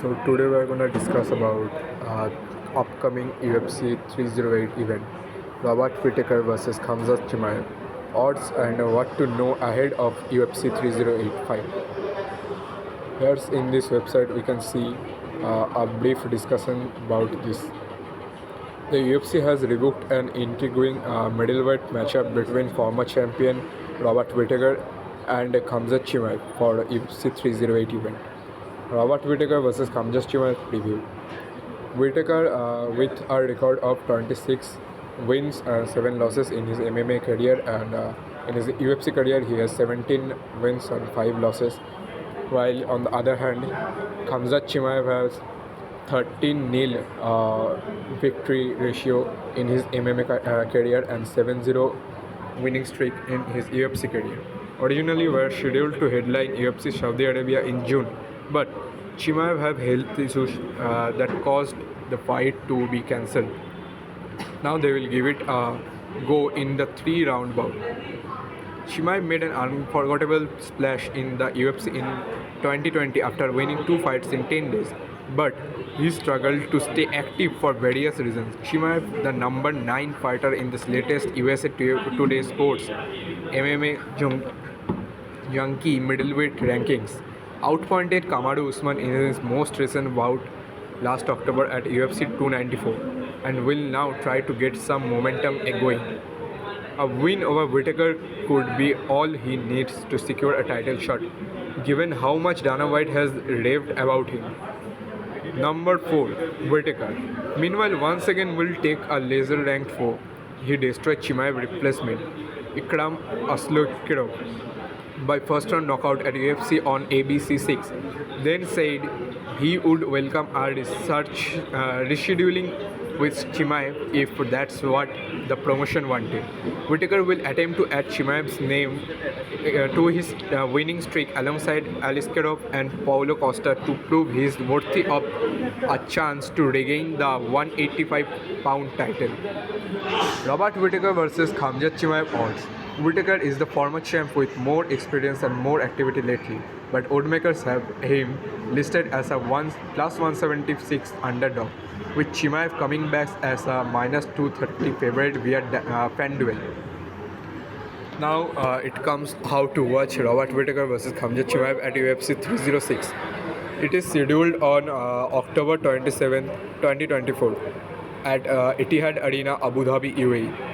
So today we are going to discuss about upcoming UFC 308 event, Robert Whittaker versus Khamzat Chimaev, odds and what to know ahead of UFC 308 fight. Here in this website we can see a brief discussion about this. The UFC has rebooked an intriguing middleweight matchup between former champion Robert Whittaker and Khamzat Chimaev for the UFC 308 event. Robert Whittaker versus Khamzat Chimaev preview. Whittaker, with a record of 26 wins and 7 losses in his MMA career, and in his UFC career he has 17 wins and 5 losses. While on the other hand, Khamzat Chimaev has 13-0 victory ratio in his MMA career and 7-0 winning streak in his UFC career. Originally were scheduled to headline UFC Saudi Arabia in June, but Chimaev have health issues that caused the fight to be cancelled. Now they will give it a go in the 3-round bout. Chimaev made an unforgettable splash in the UFC in 2020 after winning 2 fights in 10 days, but he struggled to stay active for various reasons. Chimaev, the number 9 fighter in this latest USA Today Sports MMA Junkie middleweight rankings, outpointed Kamaru Usman in his most recent bout last October at UFC 294 and will now try to get some momentum going. A win over Whittaker could be all he needs to secure a title shot, given how much Dana White has raved about him. Number 4, Whittaker. Meanwhile, once again will take a lesser-ranked foe. He destroyed Chimaev replacement, Ikram Asloukirov, by first-round knockout at UFC on ABC 6. Then said he would welcome a rescheduling with Chimaev if that's what the promotion wanted. Whittaker will attempt to add Chimaev's name to his winning streak alongside Aliskerov and Paulo Costa to prove he's worthy of a chance to regain the 185-pound title. Robert Whittaker versus Khamzat Chimaev odds. Whittaker is the former champ with more experience and more activity lately, but oddmakers have him listed as a plus 176 underdog, with Chimaev coming back as a minus 230 favorite via FanDuel. Now it comes how to watch Robert Whittaker versus Khamzat Chimaev at UFC 306. It is scheduled on October 27, 2024 at Etihad Arena, Abu Dhabi, UAE.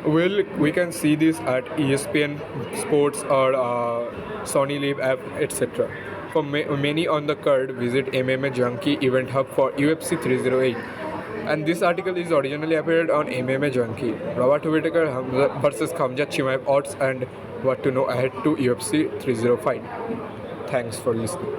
We can see this at ESPN Sports or Sony Live app, etc. For many on the card, visit MMA Junkie Event Hub for UFC 308. And this article is originally appeared on MMA Junkie. Robert Whittaker versus Khamzat Chimaev odds and what to know ahead to UFC 305. Thanks for listening.